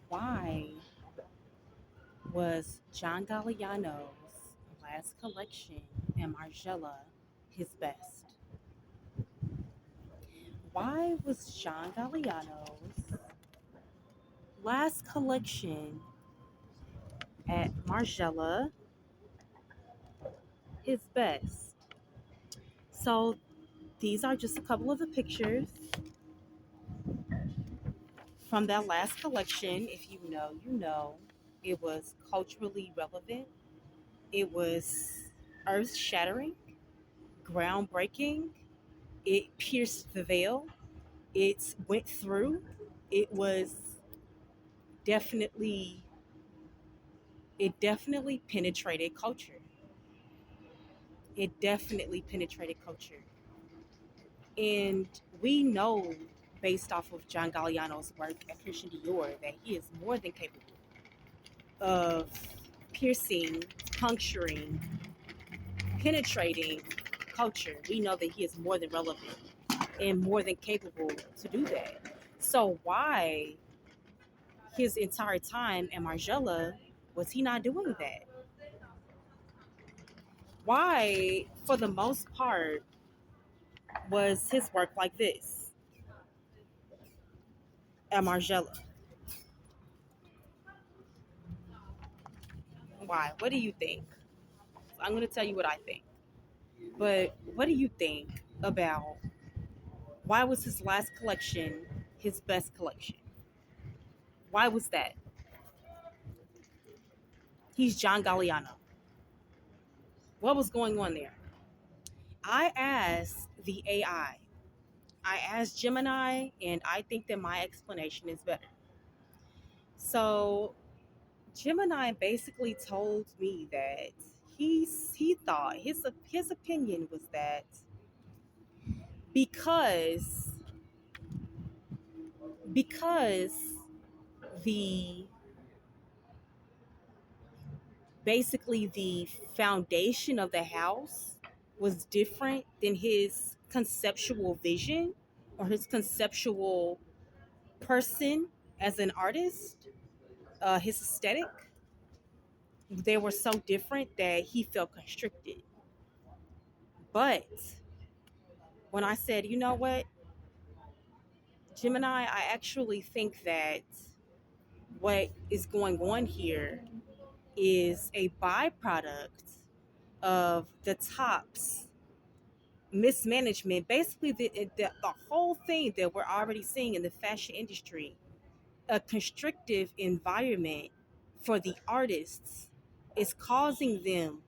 Why was John Galliano's last collection in Margiela his best? Why was John Galliano's last collection at Margiela his best? So these are just a couple of the pictures from that last collection. If you know, you know. It was culturally relevant. It was earth shattering, groundbreaking. It pierced the veil. It went through. It was definitely, it definitely penetrated culture. It definitely penetrated culture. And we know, based off of John Galliano's work at Christian Dior, that he is more than capable of piercing, puncturing, penetrating culture. We know that he is more than relevant and more than capable to do that. So why his entire time at Margiela was he not doing that? Why, for the most part, was his work like this at Margiela? Why? What do you think? I'm going to tell you what I think. But what do you think about why was his last collection his best collection? Why was that? He's John Galliano. What was going on there? I asked the AI. I asked Gemini, and I think that my explanation is better. So Gemini basically told me that he thought his opinion was that because because the basically the foundation of the house was different than his conceptual vision or his conceptual person as an artist, his aesthetic, they were so different that he felt constricted. But when I said, you know what, Gemini, I actually think that what is going on here is a byproduct of the top's mismanagement. Basically, the whole thing that we're already seeing in the fashion industry, a constrictive environment for the artists, is causing them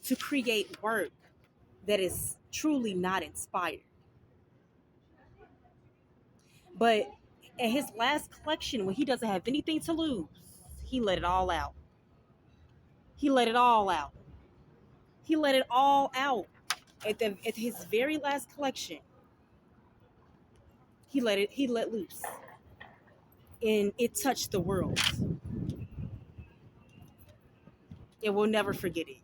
to create work that is truly not inspired. But at his last collection, when he doesn't have anything to lose, he let it all out. He let it all out. He let it all out at his very last collection. He let loose, and it touched the world. And we'll never forget it.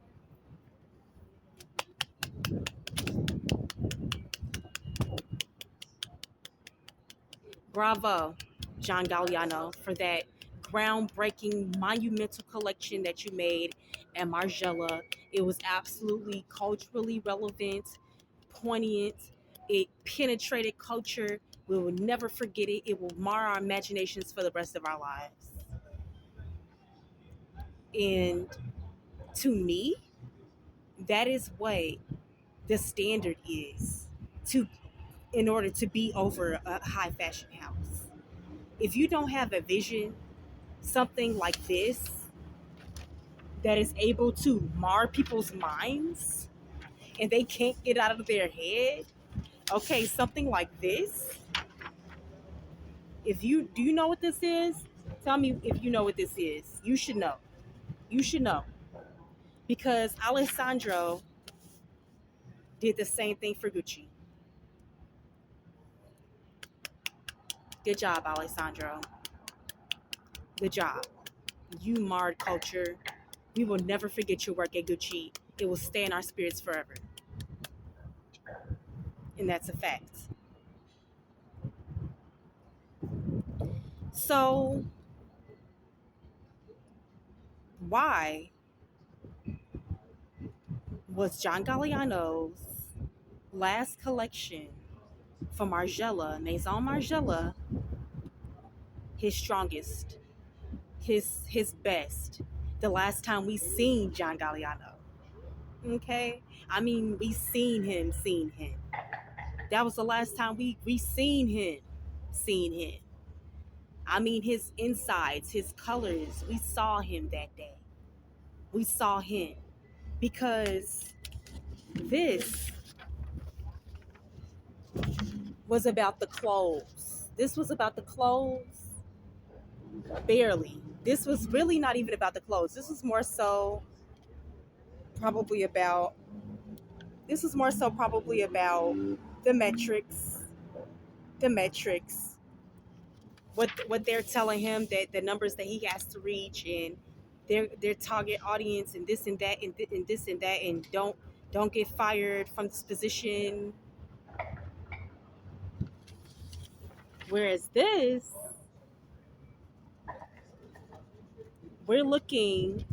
Bravo, John Galliano, for that groundbreaking, monumental collection that you made at Margiela. It was absolutely culturally relevant, poignant. It penetrated culture. We will never forget it. It will mar our imaginations for the rest of our lives. And to me, that is what the standard is to in order to be over a high fashion house. If you don't have a vision, something like this that is able to mar people's minds and they can't get out of their head. Okay, something like this. If you do you know what this is? Tell me if you know what this is. You should know. You should know. Because Alessandro did the same thing for Gucci. Good job, Alessandro. Good job. You marred culture. We will never forget your work at Gucci. It will stay in our spirits forever. And that's a fact. So Why was John Galliano's last collection for Margiela, Maison Margiela, his strongest, his best? The last time we seen John Galliano, okay? I mean, we seen him. That was the last time we seen him. I mean, his insides, his colors. We saw him that day. We saw him because this was about the clothes. This was about the clothes, barely. This was really not even about the clothes. This was more so probably about. This was more so probably about the metrics, the metrics, what they're telling him, that the numbers that he has to reach, and their target audience, and this and that, and this and that, and don't get fired from this position. Whereas this, we're looking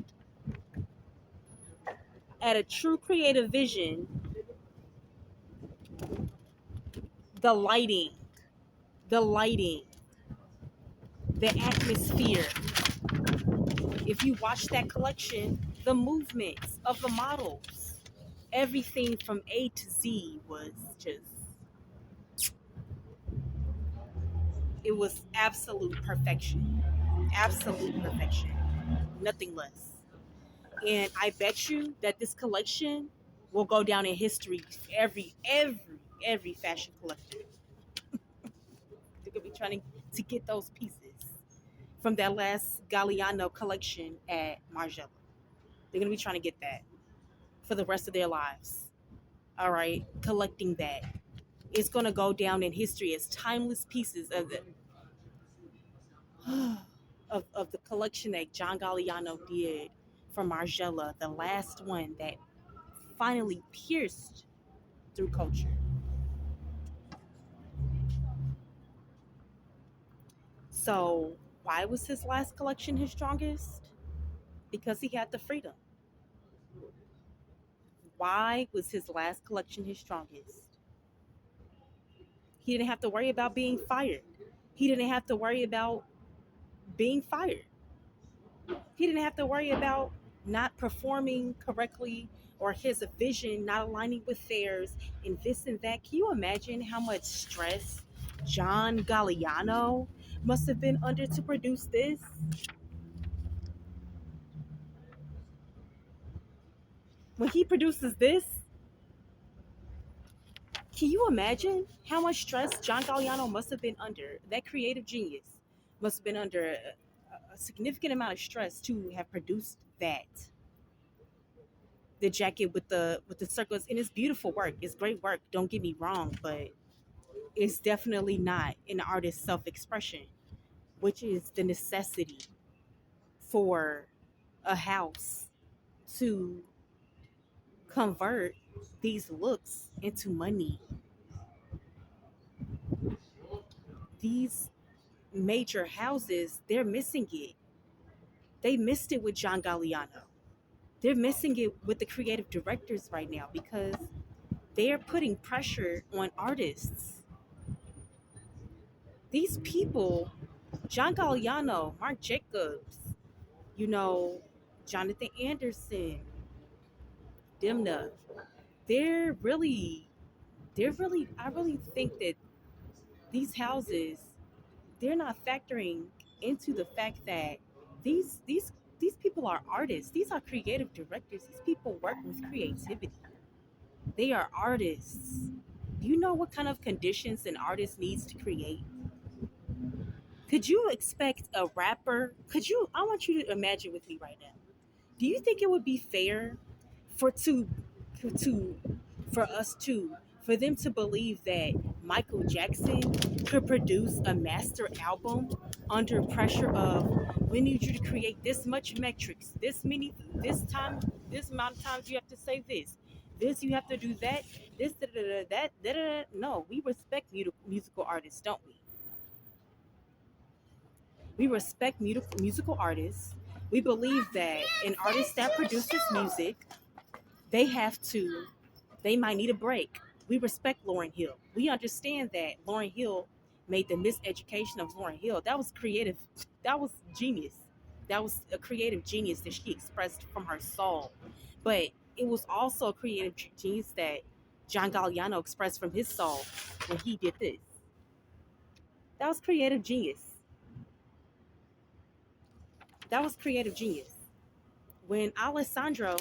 at a true creative vision, the lighting, the lighting, the atmosphere. If you watch that collection, the movements of the models, everything from A to Z was just, it was absolute perfection. Absolute perfection. Nothing less. And I bet you that this collection will go down in history. Every fashion collector. They're gonna be trying to get those pieces from that last Galliano collection at Margiela. They're gonna be trying to get that for the rest of their lives. All right, collecting that. It's gonna go down in history as timeless pieces of the of the collection that John Galliano did for Margiela, the last one that finally pierced through culture. So, why was his last collection his strongest? Because he had the freedom. Why was his last collection his strongest? He didn't have to worry about being fired. He didn't have to worry about being fired. He didn't have to worry about not performing correctly, or his vision not aligning with theirs, and this and that. Can you imagine how much stress John Galliano must have been under to produce this? When he produces this, can you imagine how much stress John Galliano must have been under? That creative genius must have been under a significant amount of stress to have produced that. The jacket with the circles, and it's beautiful work. It's great work. Don't get me wrong, but it's definitely not an artist's self-expression, which is the necessity for a house to convert these looks into money. These major houses, they're missing it. They missed it with John Galliano. They're missing it with the creative directors right now because they're putting pressure on artists. These people, John Galliano, Marc Jacobs, you know, Jonathan Anderson, Dimna, they're really, I really think that these houses, they're not factoring into the fact that these these these people are artists. These are creative directors. These people work with creativity. They are artists. Do you know what kind of conditions an artist needs to create? Could you expect a rapper? Could you? I want you to imagine with me right now. Do you think it would be fair for to for us to for them to believe that Michael Jackson could produce a master album under pressure of, we need you to create this much metrics, this time, this amount of times you have to say this you have to do that, this da, da, da, that da, da, da. No, we respect musical artists, don't we? We respect musical artists. We believe that an artist that produces music, they have to, they might need a break. We respect Lauryn Hill. We understand that Lauryn Hill made the miseducation of Lauryn Hill. That was creative. That was genius. That was a creative genius that she expressed from her soul. But it was also a creative genius that John Galliano expressed from his soul when he did this. That was creative genius. That was creative genius. When Alessandro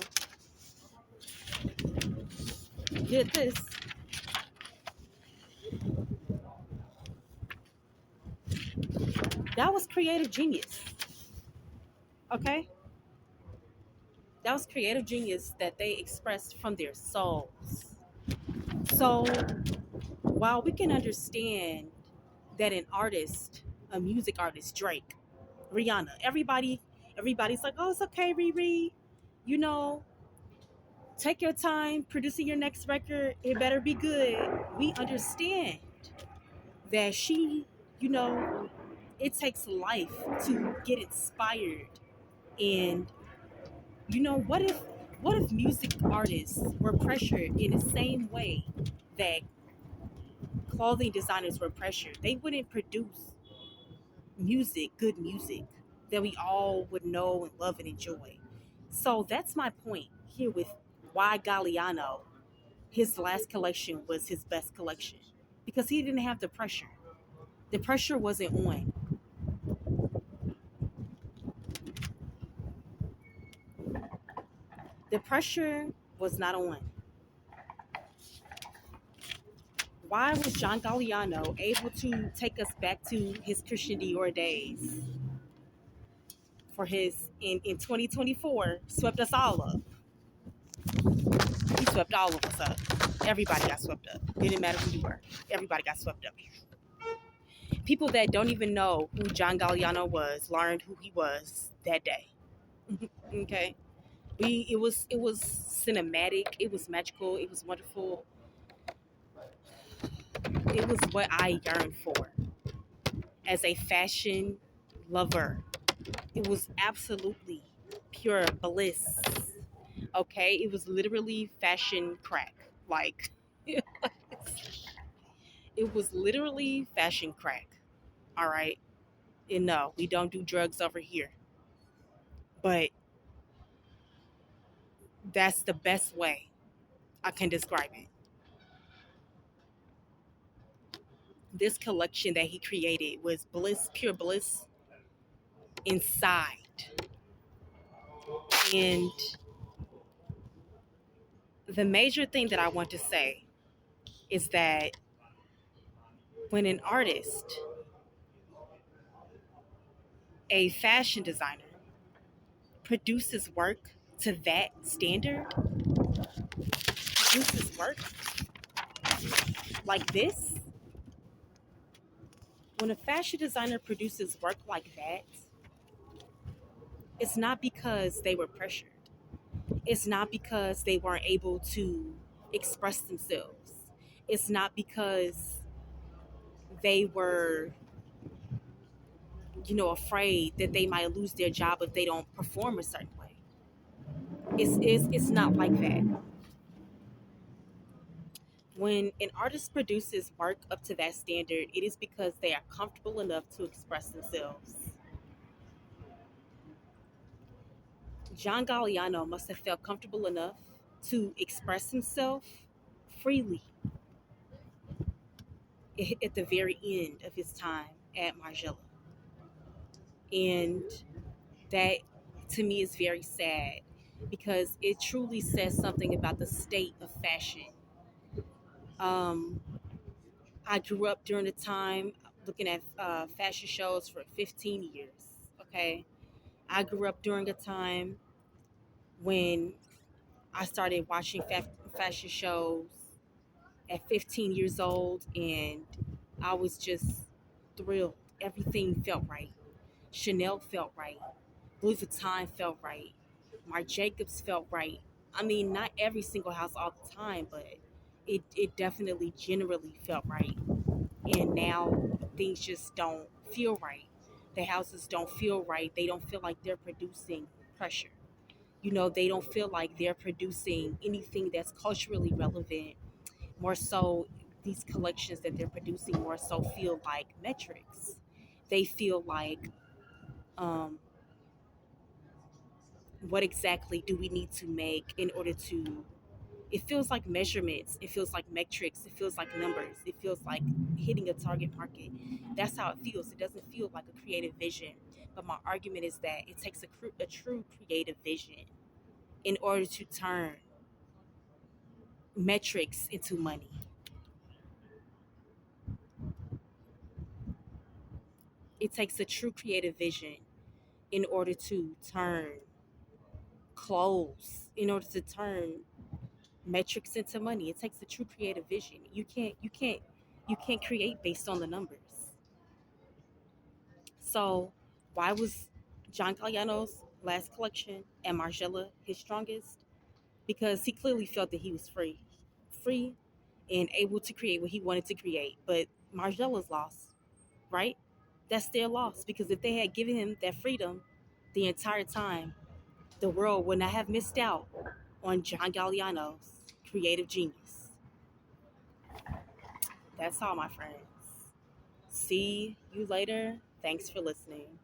did this, that was creative genius. Okay? That was creative genius that they expressed from their souls. So while we can understand that an artist, a music artist, Drake, Rihanna, everybody's like, oh, it's okay, Riri. You know, take your time producing your next record. It better be good. We understand that she, you know, it takes life to get inspired. And what if music artists were pressured in the same way that clothing designers were pressured? They wouldn't produce good music that we all would know and love and enjoy. So that's my point here with why Galliano, his last collection was his best collection. Because he didn't have the pressure. The pressure wasn't on. The pressure was not on. Why was John Galliano able to take us back to his Christian Dior days for his in 2024 swept us all up. He swept all of us up. Everybody got swept up. Didn't matter who you were. Everybody got swept up. People that don't even know who John Galliano was learned who he was that day. Okay. It was cinematic, it was magical, it was wonderful. It was what I yearned for as a fashion lover. It was absolutely pure bliss. Okay, it was literally fashion crack. Like it was literally fashion crack. All right. And no, we don't do drugs over here. But that's the best way I can describe it. This collection that he created was bliss, pure bliss inside. And the major thing that I want to say is that when an artist, a fashion designer, produces work to that standard, produces work like this, when a fashion designer produces work like that, it's not because they were pressured. It's not because they weren't able to express themselves. It's not because they were, afraid that they might lose their job if they don't perform a certain way. It's not like that. When an artist produces work up to that standard, it is because they are comfortable enough to express themselves. John Galliano must have felt comfortable enough to express himself freely at the very end of his time at Margiela. And that to me is very sad because it truly says something about the state of fashion. Um, I grew up during the time looking at fashion shows for 15 years. Okay. I grew up during a time when I started watching fashion shows at 15 years old, and I was just thrilled. Everything felt right. Chanel felt right. Louis Vuitton felt right. Marc Jacobs felt right. I mean, not every single house all the time, but it definitely generally felt right. And now things just don't feel right. The houses don't feel right. They don't feel like they're producing pressure. You know, they don't feel like they're producing anything that's culturally relevant. More so, these collections that they're producing more so feel like metrics. They feel like, um, what exactly do we need to make in order to, it feels like measurements, it feels like metrics, it feels like numbers, it feels like hitting a target market. That's how it feels. It doesn't feel like a creative vision. But my argument is that it takes a true creative vision in order to turn metrics into money. It takes a true creative vision in order to turn clothes, in order to turn metrics into money. It takes a true creative vision. You can't create based on the numbers. So why was John Galliano's last collection and Margiela his strongest? Because he clearly felt that he was free. Free and able to create what he wanted to create. But Margiela's lost, right? That's their loss, because if they had given him that freedom the entire time, the world would not have missed out on John Galliano's creative genius. That's all, my friends. See you later. Thanks for listening.